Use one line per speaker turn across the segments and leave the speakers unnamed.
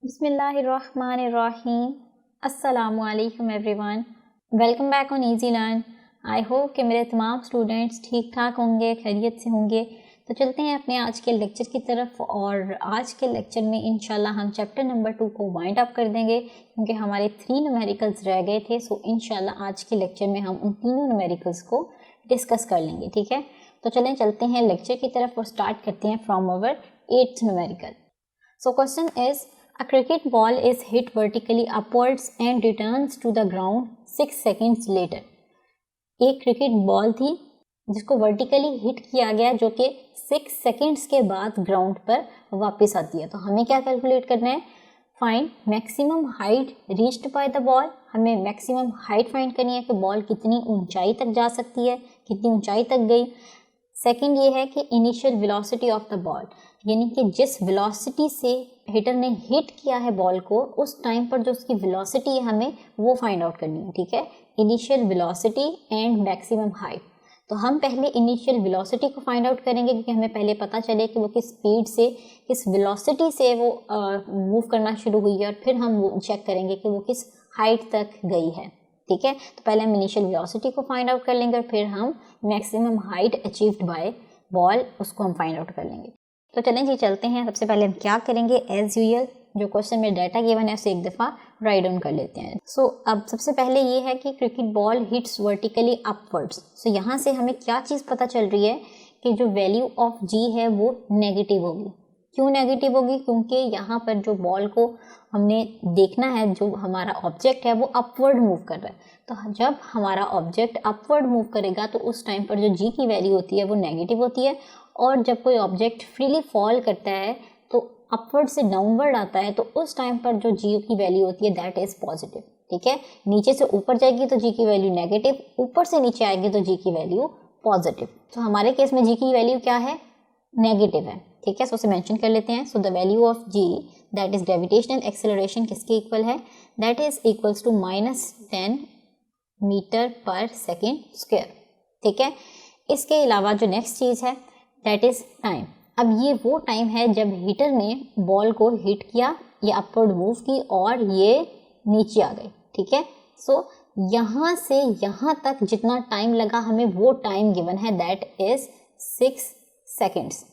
बिस्मिल्लाहिर्रहमानिर्रहीम। अस्सलामुअलैकुम everyone, welcome back on easy learn. I hope कि मेरे तमाम स्टूडेंट्स ठीक ठाक होंगे, खैरियत से होंगे। तो चलते हैं अपने आज के लेक्चर की तरफ और आज के लेक्चर में इंशाल्लाह हम चैप्टर नंबर 2 को वाइंड अप कर देंगे क्योंकि हमारे 3 न्यूमेरिकल्स रह गए थे। सो इंशाल्लाह आज के लेक्चर में हम उन तीनों न्यूमेरिकल्स को डिस्कस कर लेंगे। ठीक है, तो चलें चलते हैं लेक्चर की तरफ और स्टार्ट करते हैं from our 8th numerical. So question is A cricket ball is hit vertically upwards and returns to the ground 6 seconds later. एक क्रिकेट बॉल थी जिसको वर्टिकली हिट किया गया जो कि 6 सेकेंड्स के बाद ग्राउंड पर वापस आती है। तो हमें क्या कैलकुलेट करना है? Find maximum height reached by the ball. हमें मैक्सिमम हाइट फाइंड करनी है कि बॉल कितनी ऊंचाई तक जा सकती है, कितनी ऊंचाई तक गई। सेकंड ये है कि initial velocity of the ball, यानी कि जिस वेलोसिटी से हिटर ने हिट किया है बॉल को उस टाइम पर जो उसकी वेलोसिटी है हमें वो फाइंड आउट करनी है। ठीक है, initial velocity and maximum height. तो हम पहले इनिशियल वेलोसिटी को फाइंड आउट करेंगे क्योंकि हमें पहले पता चले कि वो किस स्पीड से, किस वेलोसिटी से वो मूव करना शुरू हुई है और फिर हम वो चेक करेंगे कि वो किस हाइट तक गई है। ठीक है, तो पहले हम इनिशियल वेलोसिटी को फाइंड आउट कर लेंगे और फिर हम maximum height achieved by ball उसको हम फाइंड आउट कर लेंगे। तो चलें जी चलते हैं। सबसे पहले हम क्या करेंगे, एज यूजुअल जो क्वेश्चन में डाटा गिवन है उसे एक दफ़ा राइट डाउन कर लेते हैं। सो अब सबसे पहले ये है कि cricket ball hits vertically upwards. So यहाँ से हमें क्या चीज़ पता चल रही है कि जो वैल्यू ऑफ जी है वो नेगेटिव होगी। क्यों नेगेटिव होगी? क्योंकि यहाँ पर जो बॉल को हमने देखना है, जो हमारा ऑब्जेक्ट है वो अपवर्ड मूव कर रहा है। तो जब हमारा ऑब्जेक्ट अपवर्ड मूव करेगा तो उस टाइम पर जो जी की वैल्यू होती है वो नेगेटिव होती है, और जब कोई ऑब्जेक्ट फ्रीली फॉल करता है तो अपवर्ड से डाउनवर्ड आता है तो उस टाइम पर जो जी की वैल्यू होती है दैट इज़ पॉजिटिव। ठीक है, नीचे से ऊपर जाएगी तो जी की वैल्यू नेगेटिव, ऊपर से नीचे आएगी तो जी की वैल्यू पॉजिटिव। तो हमारे केस में जी की वैल्यू क्या है? नेगेटिव है। ठीक है, सो उसे मेंशन कर लेते हैं। So the value of g that is gravitational acceleration किसके इक्वल है? That is equals to -10 meter per second square. ठीक है, इसके अलावा जो नेक्स्ट चीज़ है दैट इज टाइम। अब ये वो टाइम है जब हिटर ने बॉल को हिट किया, ये अपवर्ड मूव की और ये नीचे आ गई। ठीक है, सो यहाँ से यहाँ तक जितना टाइम लगा हमें वो टाइम गिवन है दैट इज 6 सेकेंड्स।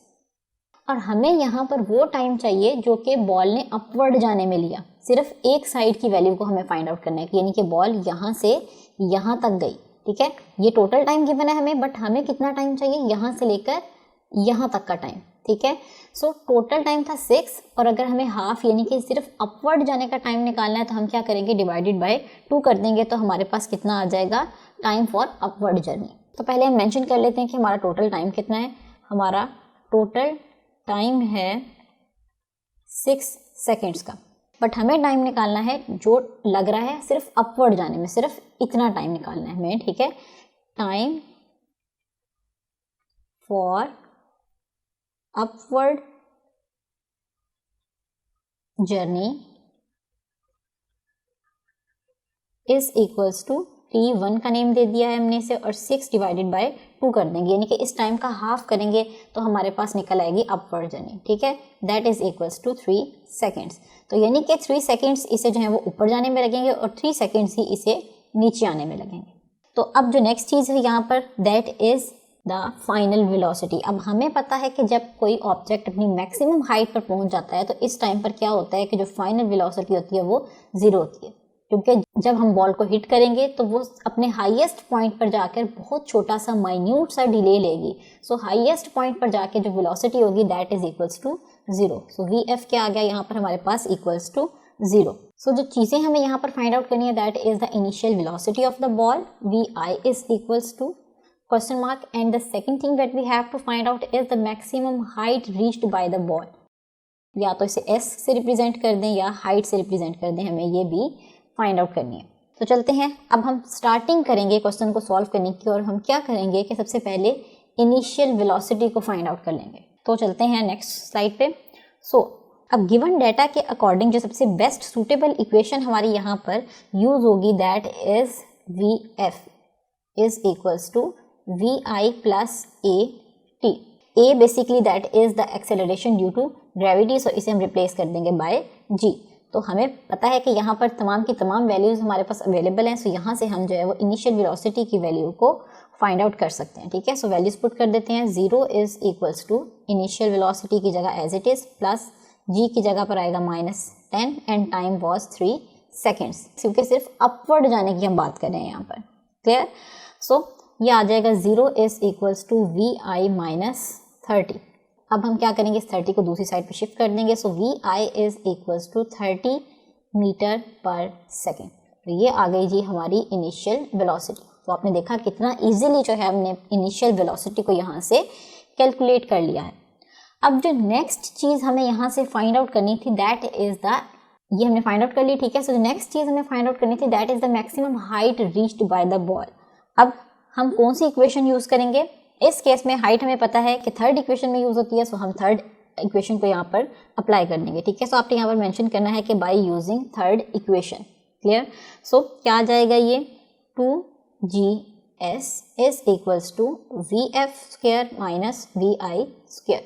और हमें यहाँ पर वो टाइम चाहिए जो कि बॉल ने अपवर्ड जाने में लिया। सिर्फ एक साइड की वैल्यू को हमें फाइंड आउट करना है, यानी कि बॉल यहाँ से यहाँ तक गई। ठीक है, ये टोटल टाइम गिवन है हमें, बट हमें कितना टाइम चाहिए? यहाँ से लेकर यहाँ तक का टाइम। ठीक है, सो टोटल टाइम था 6 और अगर हमें हाफ यानी कि सिर्फ अपवर्ड जाने का टाइम निकालना है तो हम क्या करेंगे? डिवाइडेड बाय 2 कर देंगे तो हमारे पास कितना आ जाएगा? Time for upward journey. तो पहले हम मेंशन कर लेते हैं कि हमारा टोटल टाइम कितना है। हमारा टोटल टाइम है 6 सेकेंड्स का, बट हमें टाइम निकालना है जो लग रहा है सिर्फ अपवर्ड जाने में, सिर्फ इतना टाइम निकालना है हमें। ठीक है, time for upward journey is equals to T1 का नेम दे दिया है हमने इसे और 6 डिवाइडेड बाय 2 कर देंगे, यानी कि इस टाइम का हाफ करेंगे तो हमारे पास निकल आएगी अपवर्ड जर्नी। ठीक है, that is equals to 3 seconds. तो यानी कि 3 सेकेंड्स इसे जो है वो ऊपर जाने में लगेंगे और 3 सेकेंड्स ही इसे नीचे आने में लगेंगे। तो अब जो नेक्स्ट चीज़ है यहाँ पर that is the final velocity. अब हमें पता है कि जब कोई ऑब्जेक्ट अपनी मैक्सिमम हाइट पर पहुँच जाता है तो इस टाइम पर क्या होता है कि जो फाइनल वेलोसिटी होती है वो 0 होती है, क्योंकि जब हम बॉल को हिट करेंगे तो वो अपने हाईएस्ट पॉइंट पर जाकर बहुत छोटा सा माइन्यूट सा डिले लेगी। सो हाईएस्ट पॉइंट पर जाके जो वेलोसिटी होगी that is equals to 0। So v f क्या आ गया यहाँ पर हमारे पास? Equals to 0। सो जो चीज़ें हमें यहाँ पर फाइंड आउट करनी है that is the initial velocity of the ball, v i is equals to question mark, and the second thing that we have to find out is the maximum height reached by the ball। या तो इसे s से represent कर दें या height से represent कर दें, हमें ये भी फाइंड आउट करनी है। तो चलते हैं, अब हम स्टार्टिंग करेंगे क्वेश्चन को सॉल्व करने की और हम क्या करेंगे कि सबसे पहले इनिशियल वेलोसिटी को फाइंड आउट कर लेंगे। तो चलते हैं नेक्स्ट स्लाइड पे। सो अब गिवन डाटा के अकॉर्डिंग जो सबसे बेस्ट सूटेबल इक्वेशन हमारी यहाँ पर यूज होगी that is v f is equals to vi plus at। a basically that is the acceleration due to gravity, so इसे हम रिप्लेस कर देंगे बाय g। तो हमें पता है कि यहाँ पर तमाम की तमाम वैल्यूज़ हमारे पास अवेलेबल हैं, सो यहाँ से हम जो है वो इनिशियल वेलोसिटी की वैल्यू को फाइंड आउट कर सकते हैं, ठीक है। सो वैल्यूज पुट कर देते हैं। 0 is equals to initial velocity की जगह as it is plus g की जगह पर आएगा -10 एंड टाइम वॉज 3 सेकेंड्स, क्योंकि सिर्फ अपवर्ड जाने की हम बात कर रहे हैं यहाँ पर। क्लियर? सो ये आ जाएगा 0 is equals to vi minus 30। अब हम क्या करेंगे, इस 30 को दूसरी साइड पे शिफ्ट कर देंगे। So vi is equals to 30 meter per second. तो ये आ गई जी हमारी इनिशियल वेलोसिटी। तो आपने देखा कितना इजीली जो है हमने इनिशियल वेलोसिटी को यहाँ से कैलकुलेट कर लिया है। अब जो नेक्स्ट चीज़ हमें यहाँ से फाइंड आउट करनी थी दैट इज़ द, ये हमने फाइंड आउट कर ली, ठीक है। सो जो नेक्स्ट चीज़ हमें फाइंड आउट करनी थी that is the maximum height reached by the ball. अब हम कौन सी इक्वेशन यूज़ करेंगे? इस केस में हाइट हमें पता है कि थर्ड इक्वेशन में यूज़ होती है, सो हम थर्ड इक्वेशन को यहाँ पर अप्लाई कर देंगे, ठीक है। सो आपने यहाँ पर मेंशन करना है कि by using third equation. Clear? So क्या आ जाएगा ये 2gs is equals to vf square minus vi square.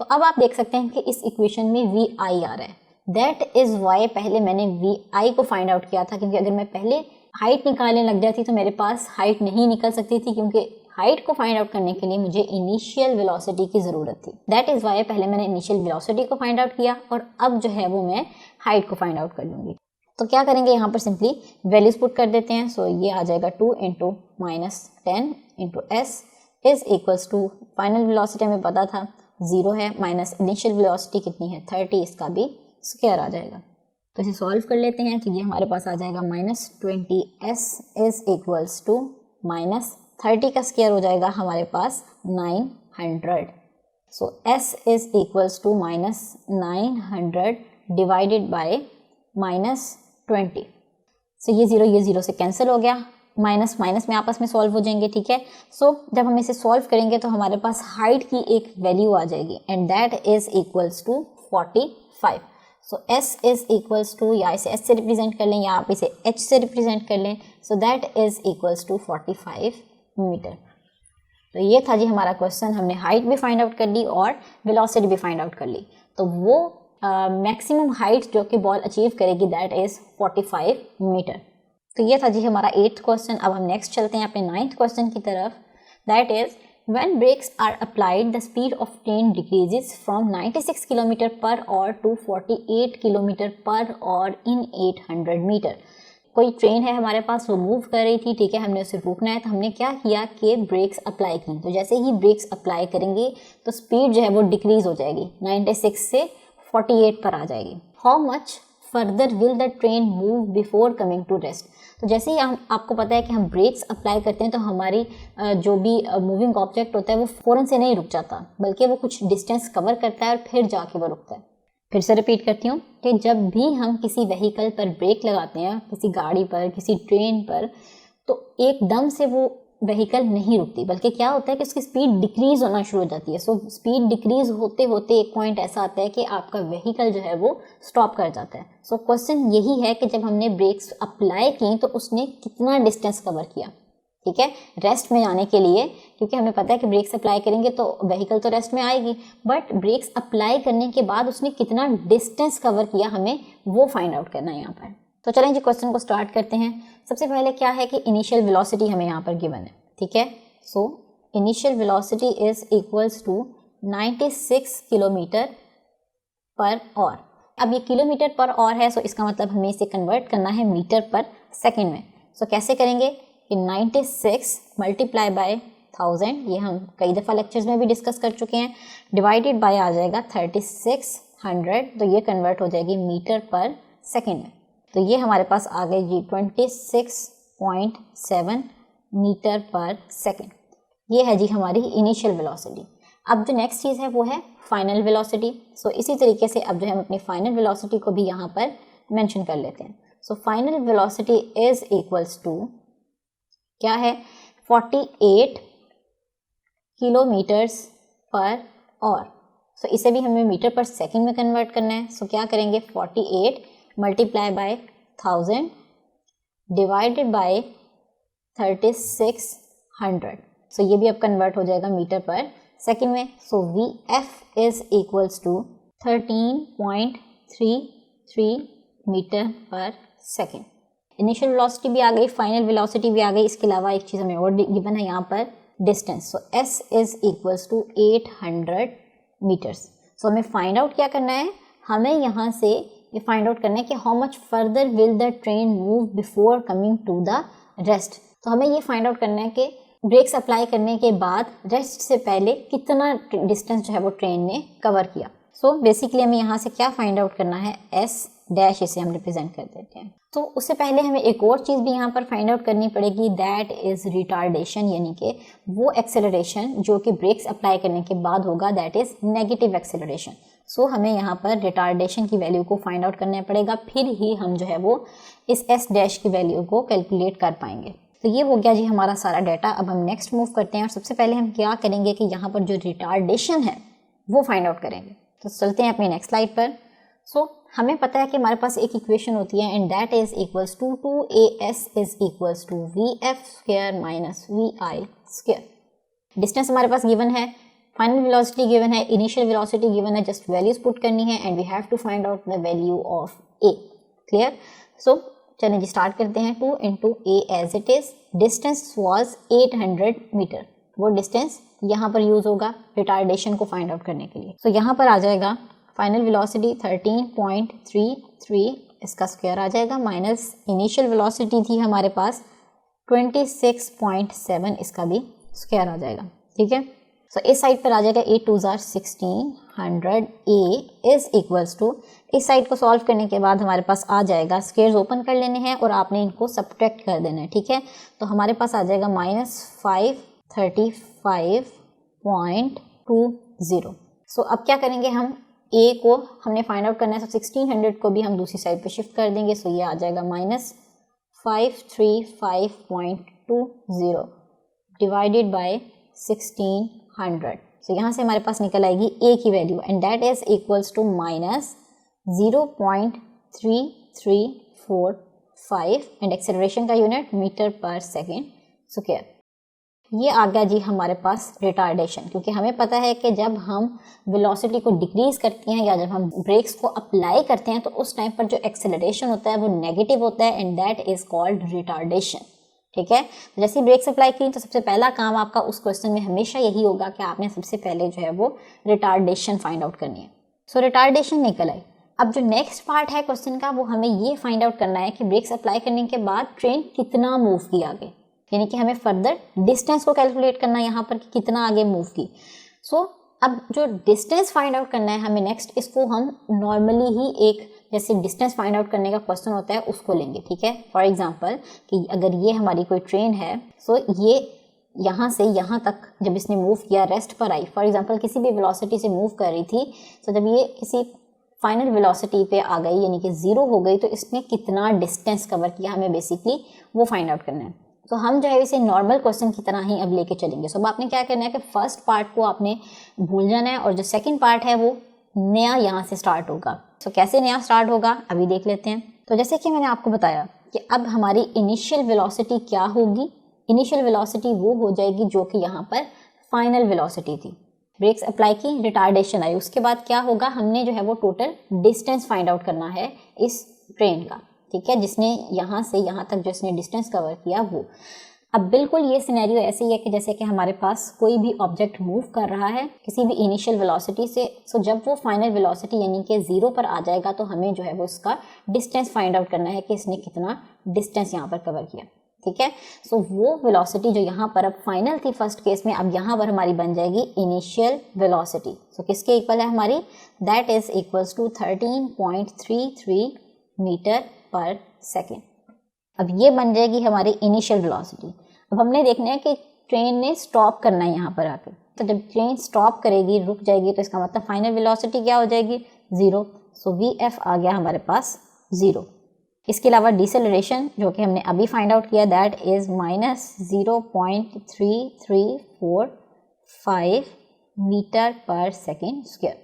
तो अब आप देख सकते हैं कि इस इक्वेशन में vi आ रहा है, दैट इज वाई पहले मैंने vi को फाइंड आउट किया था, क्योंकि अगर मैं पहले हाइट निकालने लग जाती तो मेरे पास हाइट नहीं निकल सकती थी, क्योंकि हाइट को फाइंड आउट करने के लिए मुझे इनिशियल वेलोसिटी की ज़रूरत थी। दैट इज़ वाई पहले मैंने इनिशियल वेलोसिटी को फाइंड आउट किया और अब जो है वो मैं हाइट को फाइंड आउट कर लूँगी। तो क्या करेंगे, यहाँ पर सिंपली वैल्यूज पुट कर देते हैं। सो ये आ जाएगा 2 into -10 into s is equals to, final velocity हमें पता था 0 है, माइनस इनिशियल वेलोसिटी कितनी है 30, इसका भी स्क्वायर आ जाएगा। तो इसे सॉल्व कर लेते हैं। तो ये हमारे पास आ जाएगा -20s इज इक्वल्स टू -30 का स्क्वायर हो जाएगा हमारे पास 900। So s is equals to -900 divided by -20। So ये 0 से कैंसिल हो गया, माइनस माइनस में आपस में सॉल्व हो जाएंगे, ठीक है। सो जब हम इसे सॉल्व करेंगे तो हमारे पास हाइट की एक वैल्यू आ जाएगी and that is equals to 45। So s is equals to, या इसे s से रिप्रेजेंट कर लें या आप इसे h से रिप्रेजेंट कर लें। So that is equals to 45 meter. तो ये था जी हमारा क्वेश्चन। हमने हाइट भी फाइंड आउट कर ली और वेलोसिटी भी फाइंड आउट कर ली। तो वो मैक्सिमम हाइट जो कि बॉल अचीव करेगी दैट इज 45 मीटर। तो ये था जी हमारा 8th क्वेश्चन। अब हम नेक्स्ट चलते हैं अपने 9th क्वेश्चन की तरफ। That is when brakes are applied the speed of train decreases from 96 kilometre per hour to 48 kilometer per hour in 800 meter. कोई ट्रेन है हमारे पास, वो मूव कर रही थी, ठीक है, हमने उसे रोकना है। तो हमने क्या किया कि ब्रेक्स अप्लाई की। तो जैसे ही ब्रेक्स अप्लाई करेंगे तो स्पीड जो है वो डिक्रीज हो जाएगी, 96 से 48 पर आ जाएगी। How much further will the train move before coming to rest. तो जैसे ही हम, आपको पता है कि हम ब्रेक्स अप्लाई करते हैं तो हमारी जो भी मूविंग ऑब्जेक्ट होता है वो फ़ौरन से नहीं रुक जाता, बल्कि वो कुछ डिस्टेंस कवर करता है और फिर जाके वो रुकता है। फिर से रिपीट करती हूँ कि जब भी हम किसी व्हीकल पर ब्रेक लगाते हैं, किसी गाड़ी पर, किसी ट्रेन पर, तो एकदम से वो व्हीकल नहीं रुकती, बल्कि क्या होता है कि उसकी स्पीड डिक्रीज होना शुरू हो जाती है। सो स्पीड डिक्रीज होते होते एक पॉइंट ऐसा आता है कि आपका व्हीकल जो है वो स्टॉप कर जाता है। सो क्वेश्चन यही है कि जब हमने ब्रेक्स अप्लाई की तो उसने कितना डिस्टेंस कवर किया, ठीक है, रेस्ट में जाने के लिए, क्योंकि हमें पता है कि ब्रेक्स अप्लाई करेंगे तो व्हीकल तो रेस्ट में आएगी, बट ब्रेक्स अप्लाई करने के बाद उसने कितना डिस्टेंस कवर किया हमें वो फाइंड आउट करना है यहाँ पर। तो चलें जी क्वेश्चन को स्टार्ट करते हैं। सबसे पहले क्या है कि इनिशियल वेलोसिटी हमें यहाँ पर गिवन है, ठीक है। So initial velocity is equals to 96 kilometre per hour. अब ये किलोमीटर पर आवर है, सो इसका मतलब हमें इसे कन्वर्ट करना है मीटर पर सेकेंड में। सो कैसे करेंगे कि 96 मल्टीप्लाई बाय 1000, ये हम कई दफ़ा लेक्चर्स में भी डिस्कस कर चुके हैं, डिवाइडेड बाय आ जाएगा 3600, तो ये कन्वर्ट हो जाएगी मीटर पर सेकेंड में। तो ये हमारे पास आ गई जी 26.7 मीटर पर सेकेंड। ये है जी हमारी इनिशियल वेलोसिटी। अब जो नेक्स्ट चीज़ है वो है फाइनल वेलोसिटी। सो इसी तरीके से अब जो है हम अपनी फाइनल वेलोसिटी को भी यहाँ पर मेंशन कर लेते हैं। So final velocity is equals to क्या है 48 किलोमीटर्स पर आवर। सो इसे भी हमें मीटर पर सेकेंड में कन्वर्ट करना है। सो क्या करेंगे 48 मल्टीप्लाई बाय 1000 डिवाइडेड बाय 3600। सो ये भी अब कन्वर्ट हो जाएगा मीटर पर सेकेंड में। So VF is equals to 13.33 metre per second. Initial velocity भी आ गई, फाइनल वेलोसिटी भी आ गई, इसके अलावा एक चीज़ हमें और गिवन है यहाँ पर, distance. So s is equals to 800 metres. So हमें फाइंड आउट क्या करना है, हमें यहाँ से ये फाइंड आउट करना है कि how much further will the train move before coming to the rest. तो हमें ये फाइंड आउट करना है कि ब्रेक्स अप्लाई करने के बाद रेस्ट से पहले कितना डिस्टेंस जो है वो ट्रेन ने कवर किया। सो बेसिकली हमें यहाँ से क्या फाइंड आउट करना है, s डैश, इसे हम रिप्रेजेंट कर देते हैं। तो उससे पहले हमें एक और चीज़ भी यहाँ पर फाइंड आउट करनी पड़ेगी, दैट इज़ रिटार्डेशन, यानी कि वो एक्सेलरेशन जो कि ब्रेक्स अप्लाई करने के बाद होगा, दैट इज़ नेगेटिव एक्सेलरेशन। सो हमें यहाँ पर रिटार्डेशन की वैल्यू को फाइंड आउट करना पड़ेगा, फिर ही हम जो है वो इस s डैश की वैल्यू को कैलकुलेट कर पाएंगे। तो ये हो गया जी हमारा सारा डाटा। अब हम नेक्स्ट मूव करते हैं और सबसे पहले हम क्या करेंगे कि यहाँ पर जो रिटार्डेशन है वो फाइंड आउट करेंगे। तो चलते हैं अपनी नेक्स्ट स्लाइड पर। सो हमें पता है कि हमारे पास एक इक्वेशन होती है and that is equals to 2as is equals to vf square minus vi square. Distance हमारे पास गिवन है, फाइनल वेलोसिटी गिवन है, इनिशियल वेलोसिटी गिवन है, जस्ट वैल्यूज पुट करनी है and we have to find out the value of a। Clear? So चलिए जी start करते हैं। 2 into a as it is, distance was 800 metre, वो डिस्टेंस यहाँ पर यूज होगा रिटार्डेशन को फाइंड आउट करने के लिए। तो यहाँ पर आ जाएगा फाइनल वेलोसिटी 13.33, इसका स्क्वायर आ जाएगा, माइनस इनिशियल वेलोसिटी थी हमारे पास 26.7, इसका भी स्क्वायर आ जाएगा। ठीक है, सो इस साइड पर आ जाएगा 8 2 1600 a इज इक्वल्स टू, इस साइड को सॉल्व करने के बाद हमारे पास आ जाएगा, स्क्वायर्स ओपन कर लेने हैं और आपने इनको सब्ट्रैक्ट कर देना है। ठीक है, तो हमारे पास आ जाएगा -535.20। सो अब क्या करेंगे, हम a को हमने फाइंड आउट करना है, तो 1600 को भी हम दूसरी साइड पे शिफ्ट कर देंगे। सो ये आ जाएगा -535.20 डिवाइडेड बाय 1600। सो यहाँ से हमारे पास निकल आएगी a की value and that is equals to -0.3345 and acceleration का unit metre per second square. ये आ गया जी हमारे पास रिटार्डेशन, क्योंकि हमें पता है कि जब हम वेलोसिटी को डिक्रीज करते हैं या जब हम ब्रेक्स को अप्लाई करते हैं तो उस टाइम पर जो एक्सेलरेशन होता है वो नेगेटिव होता है and that is called retardation. ठीक है, जैसे ही ब्रेक्स अप्लाई की तो सबसे पहला काम आपका उस क्वेश्चन में हमेशा यही होगा कि आपने सबसे पहले जो है वो रिटार्डेशन फाइंड आउट करनी है। सो रिटार्डेशन निकल आई। अब जो नेक्स्ट पार्ट है क्वेश्चन का वो हमें ये फाइंड आउट करना है कि ब्रेक्स अप्लाई करने के बाद ट्रेन कितना मूव की आगे, यानी कि हमें फर्दर डिस्टेंस को कैलकुलेट करना है यहाँ पर कि कितना आगे मूव की। सो अब जो डिस्टेंस फाइंड आउट करना है हमें नेक्स्ट, इसको हम नॉर्मली ही एक जैसे डिस्टेंस फाइंड आउट करने का क्वेश्चन होता है उसको लेंगे। ठीक है, फॉर एग्जांपल कि अगर ये हमारी कोई ट्रेन है, सो ये यहाँ से यहाँ तक जब इसने मूव किया, रेस्ट पर आई, फॉर एग्जांपल किसी भी वेलोसिटी से मूव कर रही थी, सो जब ये किसी फाइनल वेलोसिटी पे आ गई यानी कि 0 हो गई, तो इसने कितना डिस्टेंस कवर किया, हमें बेसिकली वो फाइंड आउट करना है। तो हम जो है इसे नॉर्मल क्वेश्चन की तरह ही अब लेके चलेंगे। सो अब आपने क्या करना है कि फर्स्ट पार्ट को आपने भूल जाना है और जो सेकंड पार्ट है वो नया यहाँ से स्टार्ट होगा। सो कैसे नया स्टार्ट होगा अभी देख लेते हैं। तो जैसे कि मैंने आपको बताया कि अब हमारी इनिशियल वेलोसिटी क्या होगी, इनिशियल वेलोसिटी वो हो जाएगी जो कि यहाँ पर फाइनल वेलोसिटी थी। ब्रेक्स अप्लाई की, रिटार्डेशन आई, उसके बाद क्या होगा, हमने जो है वो टोटल डिस्टेंस फाइंड आउट करना है इस ट्रेन का। ठीक है, जिसने यहाँ से यहाँ तक जो इसने डिस्टेंस कवर किया वो। अब बिल्कुल ये सिनेरियो ऐसे ही है कि जैसे कि हमारे पास कोई भी ऑब्जेक्ट मूव कर रहा है किसी भी इनिशियल वेलोसिटी से, सो जब वो फाइनल वेलोसिटी यानी कि 0 पर आ जाएगा तो हमें जो है वो इसका डिस्टेंस फाइंड आउट करना है कि इसने कितना डिस्टेंस यहाँ पर कवर किया। ठीक है, सो वो वेलोसिटी जो यहाँ पर अब फाइनल थी फर्स्ट केस में, अब यहाँ पर हमारी बन जाएगी इनिशियल वेलोसिटी। सो किसके इक्वल है हमारी, that is equals to 13.33 metre per second. अब ये बन जाएगी हमारी इनिशियल वेलोसिटी। अब हमने देखना है कि ट्रेन ने स्टॉप करना है यहाँ पर आकर, तो जब ट्रेन स्टॉप करेगी, रुक जाएगी, तो इसका मतलब फाइनल वेलोसिटी क्या हो जाएगी, 0। सो VF आ गया हमारे पास 0। इसके अलावा डिसेलरेशन जो कि हमने अभी फाइंड आउट किया, that is -0.3345 metre per second square.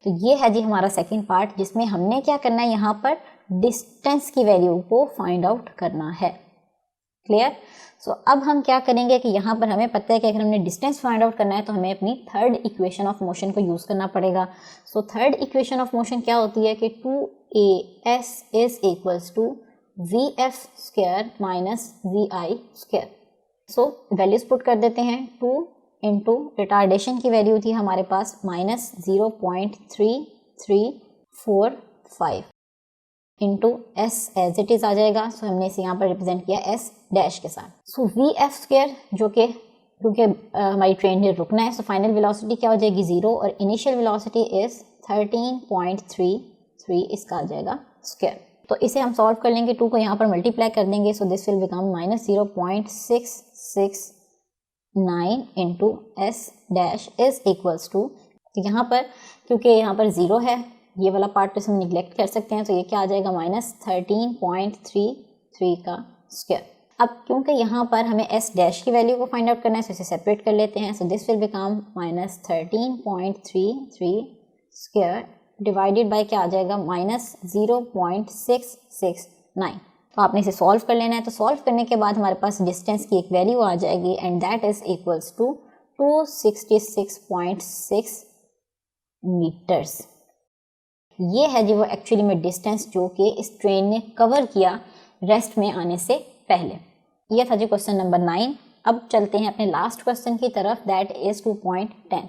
तो ये है जी हमारा सेकेंड पार्ट, जिसमें हमने क्या करना है, यहाँ पर डिस्टेंस की वैल्यू को फाइंड आउट करना है। क्लियर? सो अब हम क्या करेंगे कि यहाँ पर हमें पता है कि अगर हमने डिस्टेंस फाइंड आउट करना है तो हमें अपनी थर्ड इक्वेशन ऑफ मोशन को यूज़ करना पड़ेगा। So third equation of motion क्या होती है कि 2 a s is equals to v f square minus v i square. So values put कर देते हैं। 2 इंटू रिटार्डेशन की वैल्यू थी हमारे पास -0.3345 into s as it is आ जाएगा। सो हमने इसे यहाँ पर रिप्रेजेंट किया एस डैश के साथ। सो वी एफ स्क्वायर जो कि क्योंकि हमारी ट्रेन ने रुकना है, सो फाइनल वेलोसिटी क्या हो जाएगी 0 और इनिशियल वेलोसिटी इज 13.33 इसका आ जाएगा स्क्वायर। तो इसे हम सॉल्व कर लेंगे, 2 को यहाँ पर मल्टीप्लाई कर देंगे। So this will become -0.669 into s dash is equals to, तो यहाँ पर क्योंकि यहाँ पर 0 है, ये वाला पार्ट हम निगलेक्ट कर सकते हैं, तो ये क्या आ जाएगा -13.33 का स्क्वायर। अब क्योंकि यहाँ पर हमें एस डैश की वैल्यू को फाइंड आउट करना है, तो इसे सेपरेट कर लेते हैं। सो this will become -13.33 square divided by क्या आ जाएगा -0.669। तो आपने इसे सॉल्व कर लेना है। तो सॉल्व करने के बाद हमारे पास डिस्टेंस की एक वैल्यू आ जाएगी and that is equals to 266.6 metres. ये है जी वो एक्चुअली में डिस्टेंस जो कि इस ट्रेन ने कवर किया रेस्ट में आने से पहले। ये था जी क्वेश्चन नंबर 9। अब चलते हैं अपने लास्ट क्वेश्चन की तरफ, दैट इज 2.10।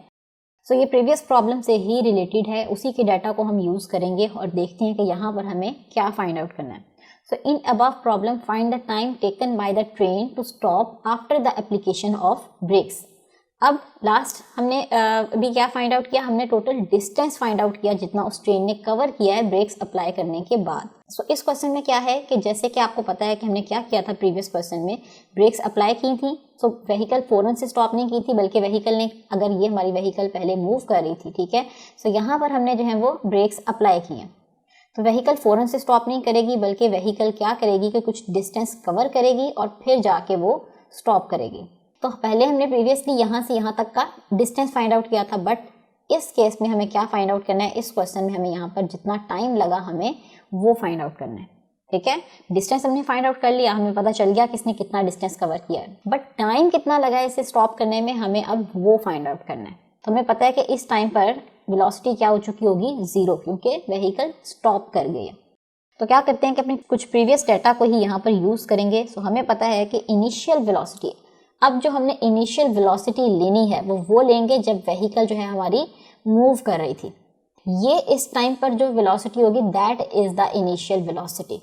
सो ये प्रीवियस प्रॉब्लम से ही रिलेटेड है, उसी के डाटा को हम यूज़ करेंगे और देखते हैं कि यहाँ पर हमें क्या फाइंड आउट करना है। So in above problem find the time taken by the train to stop after the application of brakes. अब लास्ट हमने अभी क्या फाइंड आउट किया, हमने टोटल डिस्टेंस फाइंड आउट किया जितना उस ट्रेन ने कवर किया है ब्रेक्स अप्लाई करने के बाद। सो इस क्वेश्चन में क्या है कि जैसे कि आपको पता है कि हमने क्या किया था प्रीवियस क्वेश्चन में, ब्रेक्स अप्लाई की थी। सो व्हीकल फ़ौरन से स्टॉप नहीं की थी, बल्कि व्हीकल ने, अगर ये हमारी व्हीकल पहले मूव कर रही थी, ठीक है, सो यहाँ पर हमने जो है वो ब्रेक्स अप्लाई किए। तो व्हीकल फ़ौरन से स्टॉप नहीं करेगी, बल्कि व्हीकल क्या करेगी कि कुछ डिस्टेंस कवर करेगी और फिर जाके वो स्टॉप करेगी। तो पहले हमने प्रीवियसली यहाँ से यहाँ तक का डिस्टेंस फाइंड आउट किया था, बट इस केस में हमें क्या फाइंड आउट करना है, इस क्वेश्चन में हमें यहाँ पर जितना टाइम लगा हमें वो फाइंड आउट करना है। ठीक है, डिस्टेंस हमने फाइंड आउट कर लिया, हमें पता चल गया किसने कितना डिस्टेंस कवर किया है, बट टाइम कितना लगा है इसे स्टॉप करने में, हमें अब वो फाइंड आउट करना है। तो हमें पता है कि इस टाइम पर वेलोसिटी क्या हो चुकी होगी 0, क्योंकि व्हीकल स्टॉप कर गई है। तो क्या करते हैं कि अपने कुछ प्रीवियस डाटा को ही यहाँ पर यूज़ करेंगे। सो हमें पता है कि इनिशियल वेलोसिटी, अब जो हमने इनिशियल वेलोसिटी लेनी है वो लेंगे जब व्हीकल जो है हमारी मूव कर रही थी। ये इस टाइम पर जो वेलोसिटी होगी that is the initial velocity.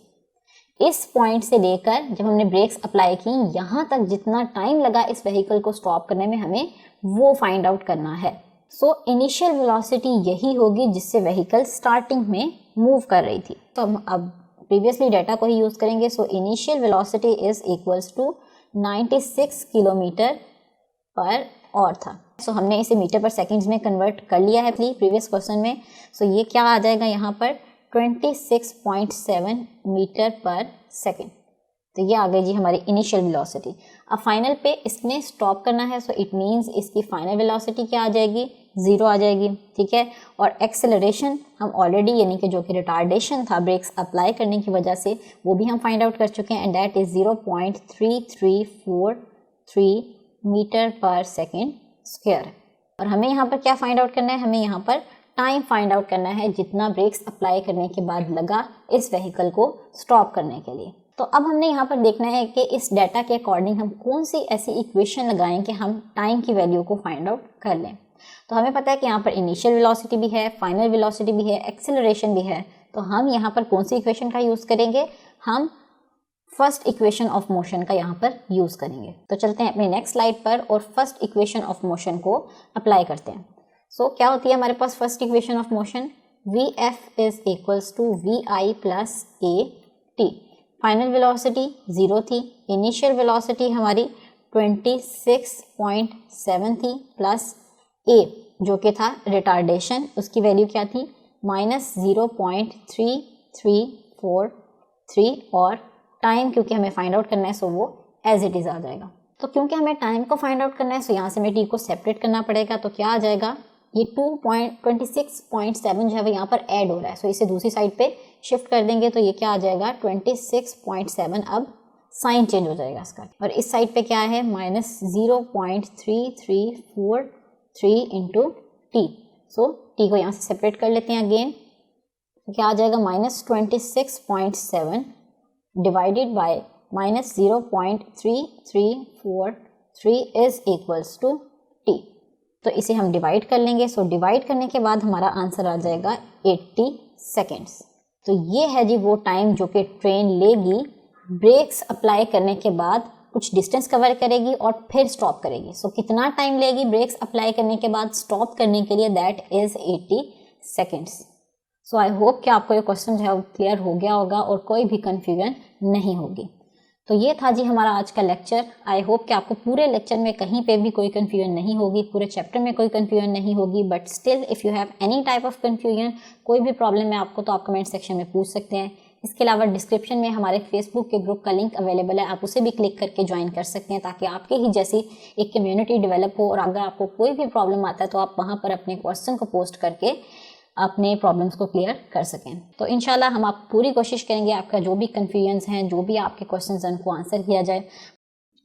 इस पॉइंट से लेकर जब हमने ब्रेक्स अप्लाई की यहाँ तक जितना टाइम लगा इस व्हीकल को स्टॉप करने में, हमें वो फाइंड आउट करना है। सो इनिशियल वेलोसिटी यही होगी जिससे व्हीकल स्टार्टिंग में मूव कर रही थी। तो हम अब प्रीवियसली डाटा को ही यूज़ करेंगे। So initial velocity is equals to 96 kilometre per hour था। सो हमने इसे मीटर पर सेकंड्स में कन्वर्ट कर लिया है प्रीवियस क्वेश्चन में। सो ये क्या आ जाएगा यहाँ पर 26.7 मीटर पर सेकंड। तो ये आ गई जी हमारी इनिशियल वेलोसिटी। अब फाइनल पे इसमें स्टॉप करना है, सो इट मीन्स इसकी फाइनल वेलोसिटी क्या आ जाएगी 0 आ जाएगी। ठीक है, और एक्सेलरेशन हम ऑलरेडी यानी कि जो कि रिटार्डेशन था ब्रेक्स अप्लाई करने की वजह से, वो भी हम फाइंड आउट कर चुके हैं and that is 0.3343 metre per second square. और हमें यहाँ पर क्या फाइंड आउट करना है, हमें यहाँ पर टाइम फाइंड आउट करना है जितना ब्रेक्स अप्लाई करने के बाद लगा इस व्हीकल को स्टॉप करने के लिए। तो अब हमने यहाँ पर देखना है कि इस डाटा के अकॉर्डिंग हम कौन सी ऐसी इक्वेशन लगाएं कि हम टाइम की वैल्यू को फाइंड आउट कर लें। तो हमें पता है कि यहाँ पर इनिशियल वेलोसिटी भी है, फाइनल वेलोसिटी भी है, एक्सेलरेशन भी है। तो हम यहाँ पर कौन सी इक्वेशन का यूज़ करेंगे, हम फर्स्ट इक्वेशन ऑफ मोशन का यहाँ पर यूज़ करेंगे। तो चलते हैं अपने नेक्स्ट स्लाइड पर और फर्स्ट इक्वेशन ऑफ मोशन को अप्लाई करते हैं। सो क्या होती है हमारे पास first equation of motion, v f is equals to v i plus a t. Final velocity 0 थी, इनिशियल वेलोसिटी हमारी 26.7 थी, प्लस ए जो कि था रिटार्डेशन, उसकी वैल्यू क्या थी -0.3343 और टाइम क्योंकि हमें फाइंड आउट करना है सो वो एज इट इज़ आ जाएगा। तो क्योंकि हमें टाइम को फाइंड आउट करना है सो यहाँ से हमें टी को सेपरेट करना पड़ेगा। तो क्या आ जाएगा, ये 26.7 जो है वो यहाँ पर ऐड हो रहा है, सो इसे दूसरी साइड पे शिफ्ट कर देंगे तो ये क्या आ जाएगा 26.7। अब साइन चेंज हो जाएगा इसका, और इस साइड पे क्या है -0.3343 इंटू टी। सो टी को यहाँ से सेपरेट कर लेते हैं अगेन। तो क्या आ जाएगा -26.7 divided by -0.3343 is equals to t। तो इसे हम डिवाइड कर लेंगे। सो डिवाइड करने के बाद हमारा आंसर आ जाएगा 80 सेकेंड्स। तो ये है जी वो टाइम जो कि ट्रेन लेगी ब्रेक्स अप्लाई करने के बाद, कुछ डिस्टेंस कवर करेगी और फिर स्टॉप करेगी। सो कितना टाइम लेगी ब्रेक्स अप्लाई करने के बाद स्टॉप करने के लिए, that is 80 seconds. So I hope कि आपको ये क्वेश्चन जो है वो क्लियर हो गया होगा और कोई भी कन्फ्यूजन नहीं होगी। तो ये था जी हमारा आज का लेक्चर। आई होप कि आपको पूरे लेक्चर में कहीं पे भी कोई कन्फ्यूजन नहीं होगी, पूरे चैप्टर में कोई कन्फ्यूजन नहीं होगी। But still if you have any type of confusion, कोई भी प्रॉब्लम है आपको, तो आप कमेंट सेक्शन में पूछ सकते हैं। इसके अलावा डिस्क्रिप्शन में हमारे फेसबुक के ग्रुप का लिंक अवेलेबल है, आप उसे भी क्लिक करके ज्वाइन कर सकते हैं ताकि आपके ही जैसी एक कम्युनिटी डेवलप हो। और अगर आपको कोई भी प्रॉब्लम आता है तो आप वहाँ पर अपने क्वेश्चन को पोस्ट करके अपने प्रॉब्लम्स को क्लियर कर सकें। तो इंशाल्लाह हम आप पूरी कोशिश करेंगे आपका जो भी कन्फ्यूजन्स हैं, जो भी आपके क्वेश्चंस हैं, उनको आंसर किया जाए।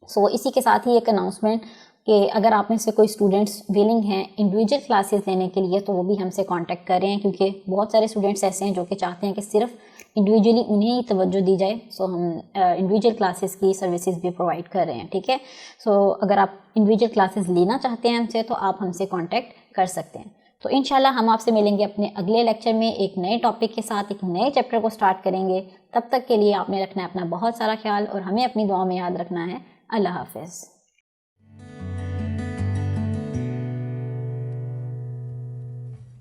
सो इसी के साथ ही एक अनाउंसमेंट कि अगर आप में से कोई स्टूडेंट्स विलिंग हैं इंडिविजुअल क्लासेस लेने के लिए, तो वो भी हमसे कांटेक्ट कर रहे हैं, क्योंकि बहुत सारे स्टूडेंट्स ऐसे हैं जो कि चाहते हैं कि सिर्फ इंडिविजुअली उन्हें ही तवज्जो दी जाए। सो हम इंडिविजुअल क्लासेस की सर्विसेज भी प्रोवाइड कर रहे हैं, ठीक है। सो अगर आप इंडिविजुअल क्लासेस लेना चाहते हैं हमसे, तो आप हमसे कॉन्टैक्ट कर सकते हैं। तो इंशाल्लाह हम आपसे मिलेंगे अपने अगले लेक्चर में एक नए टॉपिक के साथ, एक नए चैप्टर को स्टार्ट करेंगे। तब तक के लिए आपने रखना है अपना बहुत सारा ख्याल और हमें अपनी दुआ में याद रखना है। अल्लाह हाफ़िज़।